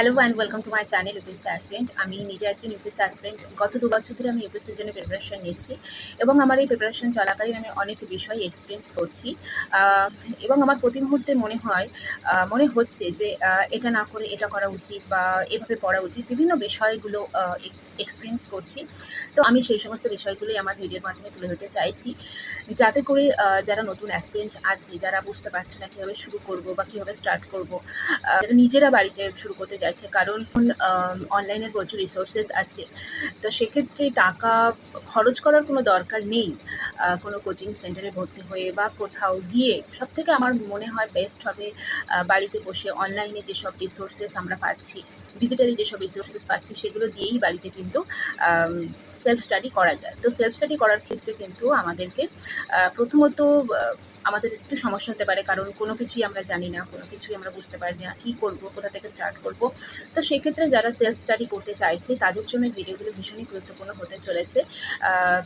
Hello and welcome to my channel UPSC aspirant. আমি নিজে একজন ইউপিএসসি অ্যাসপিরেন্ট। গত ২ বছর ধরে আমি ইউপিএসসির জন্য প্রিপারেশন নিচ্ছি এবং আমার এই প্রিপারেশন চলাকালীন আমি অনেক বিষয় এক্সপিরিয়েন্স করছি এবং আমার প্রতি মুহূর্তে মনে হচ্ছে যে এটা না করে এটা করা উচিত বা এভাবে পড়া উচিত। বিভিন্ন বিষয়গুলো এক্সপিরিয়েন্স করছি। তো আমি সেই সমস্ত বিষয়গুলোই আমার ভিডিওর মাধ্যমে তুলে ধরতে চাইছি, যাতে করে যারা নতুন অ্যাসপিরেন্টস আছে, যারা বুঝতে পারছে না কীভাবে শুরু করব বা কীভাবে স্টার্ট করব, নিজেরা বাড়িতে শুরু করতে চাইছে, কারণ অনলাইনের প্রচুর রিসোর্সেস আছে। তো সেক্ষেত্রে টাকা খরচ করার কোনো দরকার নেই কোনো কোচিং সেন্টারে ভর্তি হয়ে বা কোথাও গিয়ে। সবথেকে আমার মনে হয় বেস্ট হবে বাড়িতে বসে অনলাইনে যেসব রিসোর্সেস আমরা পাচ্ছি, ডিজিটালি যেসব রিসোর্সেস পাচ্ছি, সেগুলো দিয়েই বাড়িতে কিন্তু সেলফ স্টাডি করা যায়। তো সেলফ স্টাডি করার ক্ষেত্রে কিন্তু আমাদেরকে প্রথমত আমাদের একটু সমস্যা হতে পারে, কারণ কোনো কিছুই আমরা জানি না, কোনো কিছুই আমরা বুঝতে পারি না কী করব, কোথা থেকে স্টার্ট করব। তো সেক্ষেত্রে যারা সেলফ স্টাডি করতে চাইছে তাদের জন্য ভিডিওগুলো ভীষণই গুরুত্বপূর্ণ হতে চলেছে,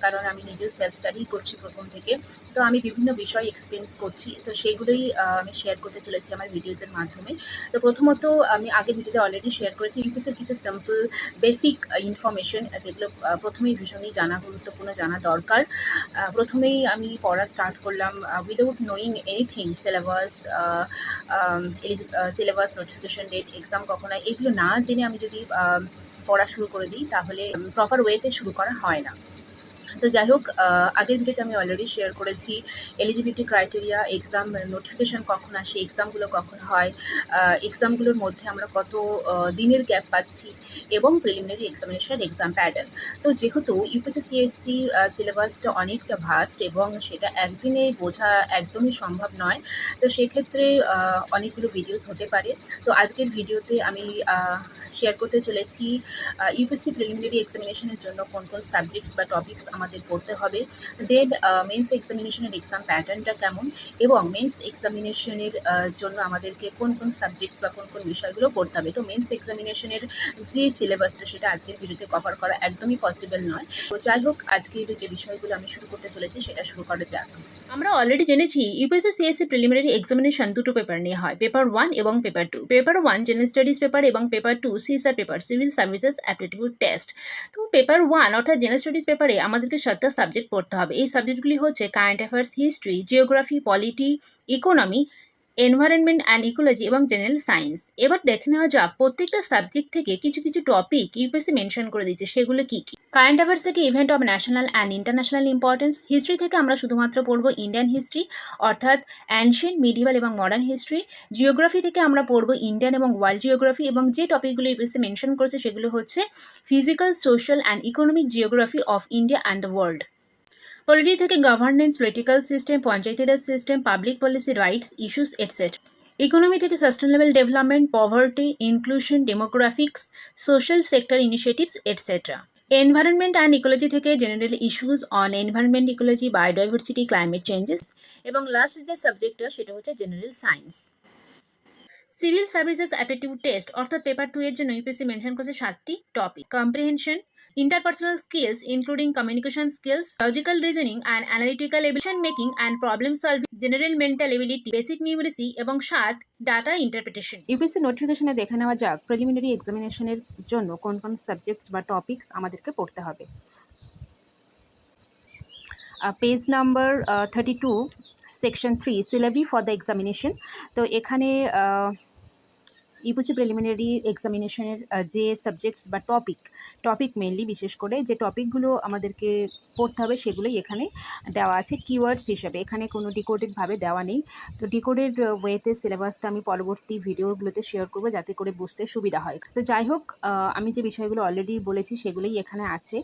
কারণ আমি নিজেও সেলফ স্টাডি করছি প্রথম থেকে। তো আমি বিভিন্ন বিষয় এক্সপিরিয়েন্স করছি, তো সেইগুলোই আমি শেয়ার করতে চলেছি আমার ভিডিওসের মাধ্যমে। তো প্রথমত আমি আগের ভিডিওতে অলরেডি শেয়ার করেছি ইউপিএসসির কিছু সিম্পল বেসিক ইনফরমেশন, যেগুলো প্রথমেই ভীষণই গুরুত্বপূর্ণ জানা দরকার। প্রথমেই আমি পড়া স্টার্ট করলাম without knowing anything, syllabus, notification date, exam কখন হয়, এগুলো না জেনে আমি যদি পড়া শুরু করে দিই তাহলে প্রপার ওয়েতে শুরু করা হয় না। তো যাই হোক, আগের ভিডিওতে আমি অলরেডি শেয়ার করেছি এলিজিবিলিটি ক্রাইটেরিয়া, এক্সাম নোটিফিকেশান কখন আসে, এক্সামগুলো কখন হয়, এক্সামগুলোর মধ্যে আমরা কত দিনের গ্যাপ পাচ্ছি, এবং প্রিলিমিনারি এক্সামিনেশন এক্সাম প্যাটার্ন। তো যেহেতু ইউপিএসসি সিএসসি সিলেবাসটা অনেকটা ভাস্ট এবং সেটা একদিনে বোঝা একদমই সম্ভব নয়, তো সেক্ষেত্রে অনেকগুলো ভিডিওস হতে পারে। তো আজকের ভিডিওতে আমি শেয়ার করতে চলেছি ইউপিএসসি প্রিলিমিনারি এক্সামিনেশনের জন্য কোন কোন সাবজেক্টস বা টপিকস আমাদের পড়তে হবে, দেন মেন্স এক্সামিনেশনের এক্সাম প্যাটার্নটা কেমন, এবং মেন্স এক্সামিনেশনের জন্য আমাদেরকে কোন কোন সাবজেক্টস বা কোন কোন বিষয়গুলো পড়তে হবে। তো মেন্স এক্সামিনেশনের যে সিলেবাসটা সেটা আজকের ভিডিওতে কভার করা একদমই পসিবল নয়। তো যাই হোক, আজকের যে বিষয়গুলো আমি শুরু করতে চলেছি সেটা শুরু করা যাক। আমরা অলরেডি জেনেছি ইউপিএসসি সিএসসি প্রিলিমিনারি এক্সামিনেশন দুটো পেপার নিয়ে হয়, পেপার 1 এবং paper 2। Paper 1 general studies paper এবং paper 2 CSR paper, civil services aptitude test. তো পেপার 1 অর্থাৎ জেনারেল স্টাডিজ পেপারে আমাদেরকে 7টা সাবজেক্ট পড়তে হবে। এই সাবজেক্টগুলি হচ্ছে current affairs, history, geography, polity, economy, environment and ecology এবং জেনারেল সায়েন্স। এবার দেখে নেওয়া যাক প্রত্যেকটা সাবজেক্ট থেকে কিছু কিছু টপিক ইউপিএসসি মেনশন করে দিচ্ছে, সেগুলো কি কি। কারেন্ট অ্যাফেয়ার্স থেকে event of national and international importance. History থেকে আমরা শুধুমাত্র পড়বো ইন্ডিয়ান হিস্ট্রি, অর্থাৎ অ্যানশিয়েন্ট, মিডিভাল এবং মডার্ন হিস্ট্রি। জিওগ্রাফি থেকে আমরা পড়বো ইন্ডিয়ান এবং ওয়ার্ল্ড জিওগ্রাফি, এবং যে টপিকগুলো ইউপিএসসি মেনশন করেছে সেগুলো হচ্ছে physical, social and economic geography of India and the world. Polity থেকে governance, political system, Panchayati Raj system, public policy, rights, issues etcetera. Economy থেকে sustainable development, poverty, inclusion, demographics, social sector initiatives etcetera. Environment and ecology থেকে general issues on environment, ecology, biodiversity, climate changes, এবং last যে সাবজেক্টটা সেটা হচ্ছে general science. Civil services aptitude test অর্থাৎ paper 2 এর জন্য ইউপিএসসি মেনশন করেছে 7টি topic. Comprehension, interpersonal skills including communication skills, logical reasoning and analytical decision making and problem solving, general mental ability, basic numeracy এবং 7 data interpretation. UPSC নোটিফিকেশনে দেখে নেওয়া যাক preliminary এক্সামিনেশনের জন্য কোন কোন সাবজেক্টস বা টপিকস আমাদেরকে পড়তে হবে। Page number 32, section 3, syllabi for the examination. তো এখানে ইউপিএসসি প্রিলিমিনারি এক্সামিনেশনের যে সাবজেক্টস বা টপিক মেনলি বিশেষ করে যে টপিকগুলো আমাদেরকে পড়তে হবে সেগুলোই এখানে দেওয়া আছে কিওয়ার্ডস হিসেবে। এখানে কোনো ডিকোডেডভাবে দেওয়া নেই। তো ডিকোডেড ওয়েতে সিলেবাসটা আমি পরবর্তী ভিডিওগুলোতে শেয়ার করবো যাতে করে বুঝতে সুবিধা হয়। তো যাই হোক, আমি যে বিষয়গুলো অলরেডি বলেছি সেগুলোই এখানে আছে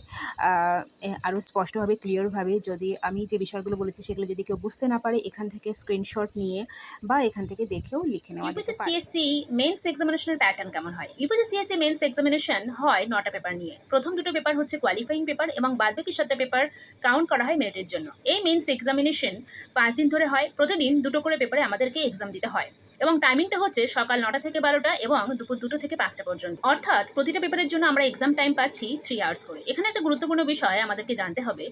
আরও স্পষ্টভাবে, ক্লিয়ারভাবে। যদি আমি যে বিষয়গুলো বলেছি সেগুলো যদি কেউ বুঝতে না পারে, এখান থেকে স্ক্রিনশট নিয়ে বা এখান থেকে দেখেও লিখে নেওয়া যেতে পারে। সিএসসি মেন্স এক্সামিনেশনের প্যাটার্ন কেমন হয়? ইউপিএসসি সিএসসি মেন্স এক্সামিনেশন হয় 9টা পেপার নিয়ে। প্রথম দুটো পেপার হচ্ছে কোয়ালিফাইং পেপার এবং বাদবাকি 7টা পেপার কাউন্ট করা হয় মেরিটের জন্য। এই মেন্স এক্সামিনেশন 5 দিন ধরে হয়। প্রতিদিন দুটো করে পেপারে আমাদেরকে এক্সাম দিতে হয়। এবং টাইমিংটা হচ্ছে সকাল 9টা থেকে 12টা এবং দুপুর 2টো থেকে 5টা পর্যন্ত। অর্থাৎ প্রতিটা পেপারের জন্য আমরা এক্সাম টাইম পাচ্ছি 3 আওয়ার্স করে। এখানে একটা গুরুত্বপূর্ণ বিষয় আমাদেরকে জানতে হবে,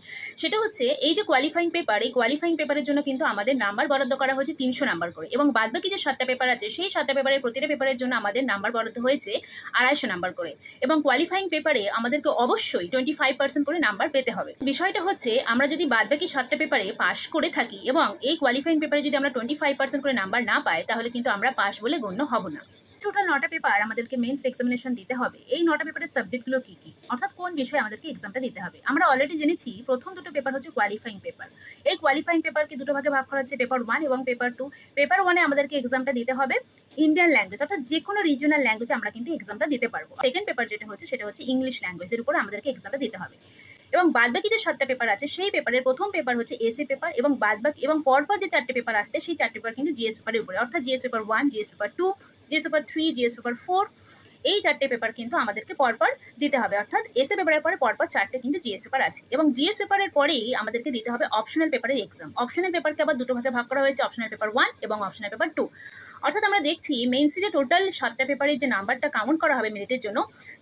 সেটা হচ্ছে এই যে কোয়ালিফাইং পেপার, এই কোয়ালিফাইং পেপারের জন্য কিন্তু আমাদের নাম্বার বরাদ্দ করা হয়েছে 300 নাম্বার করে, এবং বাদবাকি যে 7টা পেপার আছে সেই 7টা পেপারের প্রতিটা পেপারের জন্য আমাদের নাম্বার বরাদ্দ হয়েছে 250 নাম্বার করে, এবং কোয়ালিফাইং পেপারে আমাদেরকে অবশ্যই 25% করে নাম্বার পেতে হবে। বিষয়টা হচ্ছে আমরা যদি বাদবাকি 7টা পেপারে পাস করে থাকি এবং এই কোয়ালিফাইং পেপারে যদি আমরা 25% করে নাম্বার না পাই, তাহলে কিন্তু আমরা পাস বলে গণ্য হব না। টোটাল 9টা পেপার আমাদেরকে মেন্স এক্সামিনেশন দিতে হবে। এই 9টা পেপারের সাবজেক্টগুলো কী কী, অর্থাৎ কোন বিষয়ে আমাদেরকে এক্সামটা দিতে হবে। আমরা অলরেডি জেনেছি প্রথম দুটো পেপার হচ্ছে কোয়ালিফাইং পেপার। এই কোয়ালিফাইং পেপারকে দুটো ভাগে ভাগ করা হচ্ছে, পেপার 1 এবং পেপার 2। পেপার 1-এ আমাদেরকে এক্সামটা দিতে হবে ইন্ডিয়ান ল্যাঙ্গুয়েজ, অর্থাৎ যে কোনো রিজিওনাল ল্যাঙ্গুয়েজে আমরা কিন্তু এক্সামটা দিতে পারবো। সেকেন্ড পেপার যেটা হচ্ছে সেটা হচ্ছে ইংলিশ ল্যাঙ্গুয়েজের উপর আমাদেরকে এক্সামটা দিতে হবে। এবং বাদবাকি যে 7টা পেপার আছে সেই পেপারের প্রথম পেপার হচ্ছে এসএ পেপার, এবং বাদবাকি এবং পরপর যে 4টে পেপার আসছে সেই 4টে পেপার কিন্তু জিএস পেপারের উপরে, অর্থাৎ GS paper 1, GS paper 2, GS paper 3, GS paper 4। এই 4টে পেপার কিন্তু আমাদেরকে পরপর দিতে হবে, অর্থাৎ এসএ পেপারের পরে পরপর 4টে কিন্তু জিএস পেপার আছে, এবং জিএস পেপারের পরেই আমাদেরকে দিতে হবে অপশনাল পেপারের এক্সাম। অপশনাল পেপারকে আবার দুটো ভাগে ভাগ করা হয়েছে, অপশনাল পেপার 1 এবং অপশনাল পেপার 2। অর্থাৎ আমরা দেখছি মেইনসে যে টোটাল 7টা পেপারের যে নাম্বারটা কাউন্ট করা হবে মেরিটের জন্য,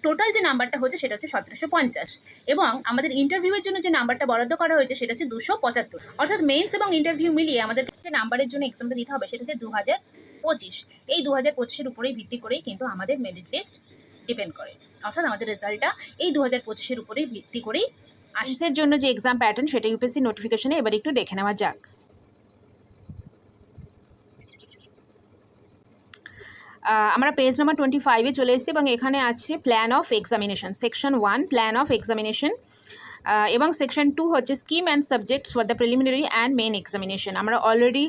টোটাল যে নাম্বারটা হচ্ছে সেটা হচ্ছে 1750, এবং আমাদের ইন্টারভিউয়ের জন্য যে নাম্বারটা বরাদ্দ করা হয়েছে সেটা হচ্ছে 275। অর্থাৎ মেইনস এবং ইন্টারভিউ মিলিয়ে আমাদের যে নাম্বারের জন্য এক্সামটা দিতে হবে সেটা হচ্ছে 2025। এই 2025-এর উপরেই ভিত্তি করেই কিন্তু আমাদের মেরিট লিস্ট ডিপেন্ড করে, অর্থাৎ আমাদের রেজাল্টটা এই 2025-এর উপরেই ভিত্তি করেই আসে। জন্য যে এক্সাম প্যাটার্ন সেটা ইউপিএসসি নোটিফিকেশনে এবার একটু দেখে নেওয়া যাক। আমরা পেজ নাম্বার 25-এ চলে এসেছি, এবং এখানে আছে plan of examination, section 1 plan of examination, এবং সেকশন 2 হচ্ছে scheme and subjects for the preliminary and main examination. আমরা already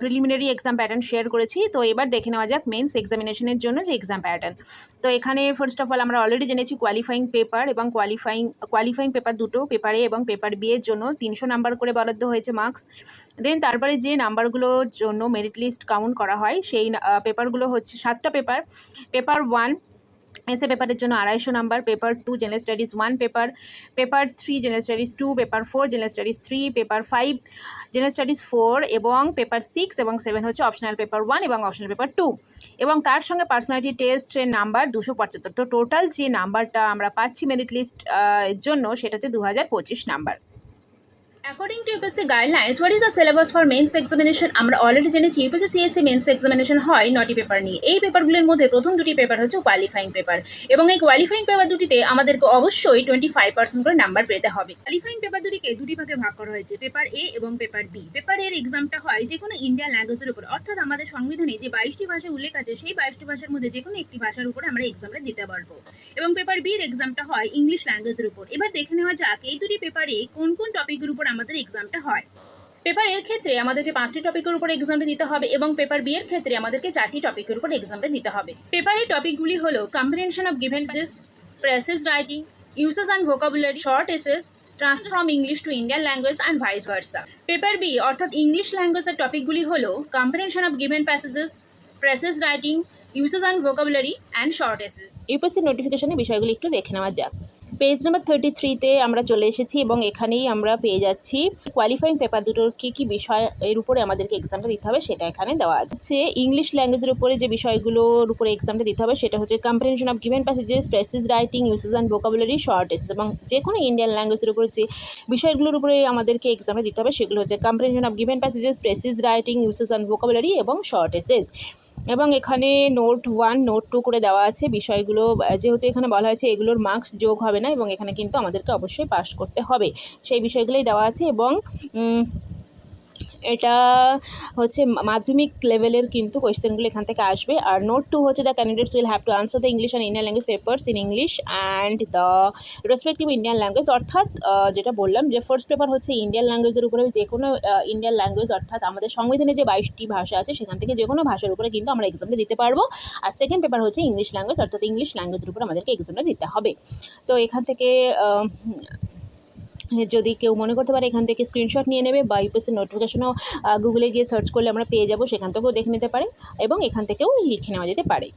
preliminary exam pattern share করেছি, তো এবার দেখে নেওয়া যাক মেন্স এক্সামিনেশনের জন্য যে এক্সাম প্যাটার্ন। তো এখানে ফার্স্ট অফ অল আমরা অলরেডি জেনেছি কোয়ালিফাইং পেপার এবং কোয়ালিফাইং পেপার দুটো, পেপার এ এবং পেপার বি এর জন্য 300 নাম্বার করে বরাদ্দ হয়েছে মার্কস। দেন তারপরে যে নাম্বারগুলোর জন্য মেরিট লিস্ট কাউন্ট করা হয় সেই পেপারগুলো হচ্ছে 7টা পেপার। পেপার 1 এসএ পেপারের জন্য 250 number, paper 2 general studies 1 paper, paper 3 general studies 2, paper 4 general studies 3, paper 5 general studies 4, এবং পেপার 6 এবং 7 হচ্ছে অপশনাল পেপার 1 এবং অপশনাল পেপার 2, এবং তার সঙ্গে পার্সোনালিটি টেস্টের নাম্বার 275। তো টোটাল যে নাম্বারটা আমরা পাচ্ছি মেরিট লিস্ট এর জন্য সেটা হচ্ছে 2025 number. According to UPSC guidelines, what is the syllabus for mains examination? আমরা অলরেডি জেনেছি ইউপিএসসি সিএসসি মেন্স এক্সামিনেশন হয় 9টি পেপার নিয়ে। এই পেপারগুলোর মধ্যে প্রথম দুটি পেপার হচ্ছে কোয়ালিফাইং পেপার, এবং এই কোয়ালিফাইং পেপার দুটিতে আমাদেরকে অবশ্যই 25% করে নাম্বার পেতে হবে। কোয়ালিফাইং পেপার দুটিকে দুটি ভাগে ভাগ করা হয়েছে, পেপার এ এবং পেপার বি। পেপার এর এক্সামটা হয় যে কোনো ইন্ডিয়ান ল্যাঙ্গুয়েজের উপর, অর্থাৎ আমাদের সংবিধানে যে 22টি ভাষা উল্লেখ আছে সেই 22টি ভাষার মধ্যে যে কোনো একটি ভাষার উপরে আমরা এক্সামটা দিতে পারবো, এবং পেপার বির এক্সামটা হয় ইংলিশ ল্যাঙ্গুয়েজের উপর। এবার দেখে নেওয়া যাক এই দুটি পেপারে কোন কোন টপিকের উপর আমাদের এক্সামটা হয়। পেপার এর ক্ষেত্রে আমাদেরকে 5টি টপিকের উপর এক্সামটা দিতে হবে, এবং পেপার বি এর ক্ষেত্রে আমাদেরকে 4টি টপিকের উপর এক্সামটা দিতে হবে। পেপারের টপিকগুলি হলো comprehension of given passage, precis writing, uses and vocabulary, short essays, translate from English to Indian language and vice versa. Paper B অর্থাৎ ইংলিশ ল্যাঙ্গুয়েজের টপিকগুলি হলো comprehension of given passages, precis writing, uses and vocabulary and short essays. UPSC নোটিফিকেশনে বিষয়গুলি একটু দেখে নেওয়া যাক। পেজ নাম্বার 33-তে আমরা চলে এসেছি, এবং এখানেই আমরা পেয়ে যাচ্ছি কোয়ালিফাইং পেপার দুটোর কী কী বিষয় এর উপরে আমাদেরকে এক্সামটা দিতে হবে সেটা এখানে দেওয়া আছে। ইংলিশ ল্যাঙ্গুয়েজের উপরে যে বিষয়গুলোর উপরে এক্সামটা দিতে হবে সেটা হচ্ছে comprehension of given passages, precis writing, usage and vocabulary, short essays. এবং যে কোনো ইন্ডিয়ান ল্যাঙ্গুয়েজের উপরে যে বিষয়গুলোর উপরে আমাদেরকে এক্সামটা দিতে হবে সেগুলো হচ্ছে comprehension of given passages, precis writing, usage and vocabulary এবং শর্ট এসেস। এবং এখানে নোট 1 নোট 2 করে দেওয়া আছে বিষয়গুলো, যেহেতু এখানে বলা হয়েছে এগুলোর মার্কস যোগ হবে না, এবং এখানে কিন্তু আমাদেরকে অবশ্যই পাস করতে হবে, সেই বিষয়গুলোই দেওয়া আছে। এবং এটা হচ্ছে মাধ্যমিক লেভেলের কিন্তু কোয়েশ্চেনগুলো এখান থেকে আসবে। আর নোট 2 হচ্ছে the candidates will have to answer the English and Indian language papers in English and the respective Indian language. অর্থাৎ যেটা বললাম যে ফার্স্ট পেপার হচ্ছে ইন্ডিয়ান ল্যাঙ্গুয়েজের উপরে, যে কোনো ইন্ডিয়ান ল্যাঙ্গুয়েজ, অর্থাৎ আমাদের সংবিধানে যে 22টি ভাষা আছে সেখান থেকে যে কোনো ভাষার উপরে কিন্তু আমরা এক্সামটা দিতে পারবো। আর সেকেন্ড পেপার হচ্ছে ইংলিশ ল্যাঙ্গুয়েজ, অর্থাৎ ইংলিশ ল্যাঙ্গুয়েজের উপর আমাদেরকে এক্সামটা দিতে হবে। তো এখান থেকে যদি কেউ মনে করতে পারে এখান থেকে স্ক্রিনশট নিয়ে নেবে, বা ইউপিএসসি নোটিফিকেশনও গুগলে গিয়ে সার্চ করলে আমরা পেয়ে যাব, সেখান থেকেও দেখে নিতে পারে, এবং এখান থেকেও লিখে নেওয়া যেতে পারে।